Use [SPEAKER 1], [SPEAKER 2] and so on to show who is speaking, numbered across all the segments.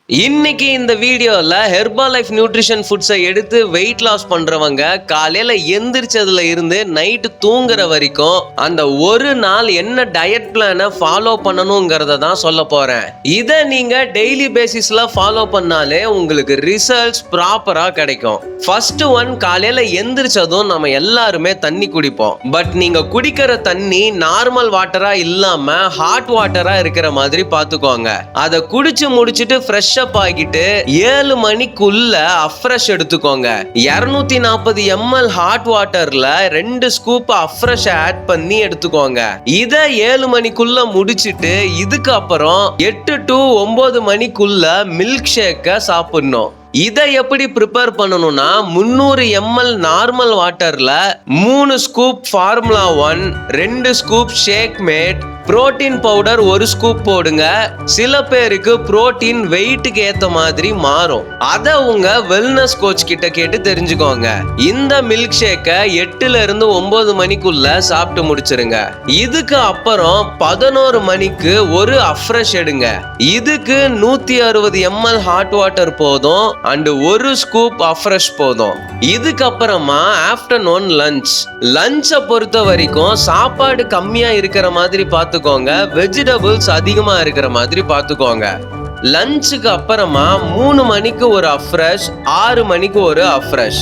[SPEAKER 1] இன்னைக்கு இந்த வீடியோல ஹெர்பாலைஃப் நியூட்ரிஷன் ஃபுட்ஸை எடுத்து வெயிட் லாஸ் பண்றவங்க காலையில எந்திரிச்சதுல இருந்து நைட்டு தூங்குற வரைக்கும் அந்த ஒரு நாள் என்ன டயட் பிளானை ஃபாலோ பண்ணணுங்கிறத தான் சொல்ல போறேன். இதை நீங்க டெய்லி பேசிஸ்ல ஃபாலோ பண்ணாலே உங்களுக்கு ரிசல்ட்ஸ் ப்ராப்பரா கிடைக்கும். ஃபர்ஸ்ட் ஒன், காலையில எந்திரிச்சதும் நம்ம எல்லாருமே தண்ணி குடிப்போம். பட் நீங்க குடிக்கிற தண்ணி நார்மல் வாட்டரா இல்லாம ஹாட் வாட்டரா இருக்கிற மாதிரி பாத்துக்கோங்க. அதை குடிச்சு முடிச்சிட்டு ஃப்ரெஷ் அப் ஆகிட்டு 7 மணிக்குள்ள அஃப்ரெஷ் எடுத்துக்கோங்க. 240 ml ஹாட் வாட்டர்ல 2 ஸ்கூப் அஃப்ரெஷ் ஆட் பண்ணி எடுத்துக்கோங்க. இத 7 மணிக்குள்ள முடிச்சிட்டு இதுக்கு அப்புறம் 8 to 9 மணிக்குள்ள மில்க் ஷேக்க சாப்பிடணும். இதை எப்படி ப்ரிப்பேர் பண்ணணும்னா 300 ml நார்மல் வாட்டர்ல 3 scoop formula 1, 2 scoop shake mate, protein powder 1 scoop போடுங்க. சில பேருக்கு புரோட்டீன் வெயிட்டுக்கு ஏத்த மாதிரி மாறும். அத உங்க வெல்னஸ் கோச் கிட்ட கேட்டு தெரிஞ்சுக்கோங்க. இந்த மில்க் ஷேக்க 8ல இருந்து 9 மணிக்குள்ள சாப்பிட்டு முடிச்சிருங்க. இதுக்கு அப்புறம் 11 மணிக்கு ஒரு அஃப்ரெஷ் எடுங்க. இதுக்கு 160 ml ஹாட் வாட்டர் போதும் அண்ட் 1 ஸ்கூப் அஃப்ரெஷ் போதும். இதுக்கப்புறமா ஆஃப்டர்நூன் லஞ்சை பொறுத்த வரைக்கும் சாப்பாடு கம்மியா இருக்கிற மாதிரி பார்த்துக்கோங்க. வெஜிடபிள்ஸ் அதிகமா இருக்கிற மாதிரி பார்த்துக்கோங்க. லஞ்சுக்கு அப்புறமா 3 மணிக்கு ஒரு அஃப்ரெஷ், 6 மணிக்கு ஒரு அஃப்ரெஷ்.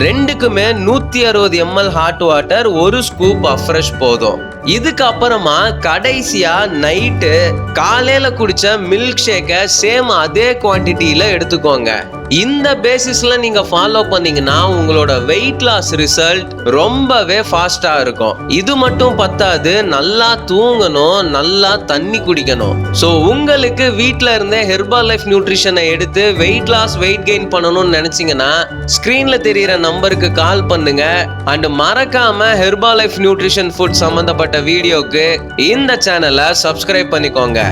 [SPEAKER 1] ரெண்டுக்குமே 160 ml hot water, 1 scoop Afresh போதும். இதுக்கு அப்புறமா கடைசியா நைட்டு காலையில குடிச்ச மில்க் ஷேக்க சேம் அதே குவான்டிட்டியில எடுத்துக்கோங்க. இந்த பேசிஸ்ல நீங்க ஃபாலோ பண்ணீங்கன்னா உங்களோட வெயிட் லாஸ் ரிசல்ட் ரொம்பவே ஃபாஸ்டா இருக்கும். இது மட்டும் பத்தாது, நல்லா தூங்கணும், நல்லா தண்ணி குடிக்கணும். ஸோ உங்களுக்கு வீட்ல இருந்தே ஹெர்பாலைஃப் நியூட்ரிஷனை எடுத்து வெயிட் லாஸ் வெயிட் கெயின் பண்ணணும்னு நினைச்சீங்கன்னா ஸ்கிரீன்ல தெரியுற நம்பருக்கு கால் பண்ணுங்க. அண்ட் மறக்காம ஹெர்பாலைஃப் நியூட்ரிஷன் ஃபுட் சம்பந்தப்பட்ட வீடியோக்கு இந்த சேனலை சப்ஸ்கிரைப் பண்ணிக்கோங்க.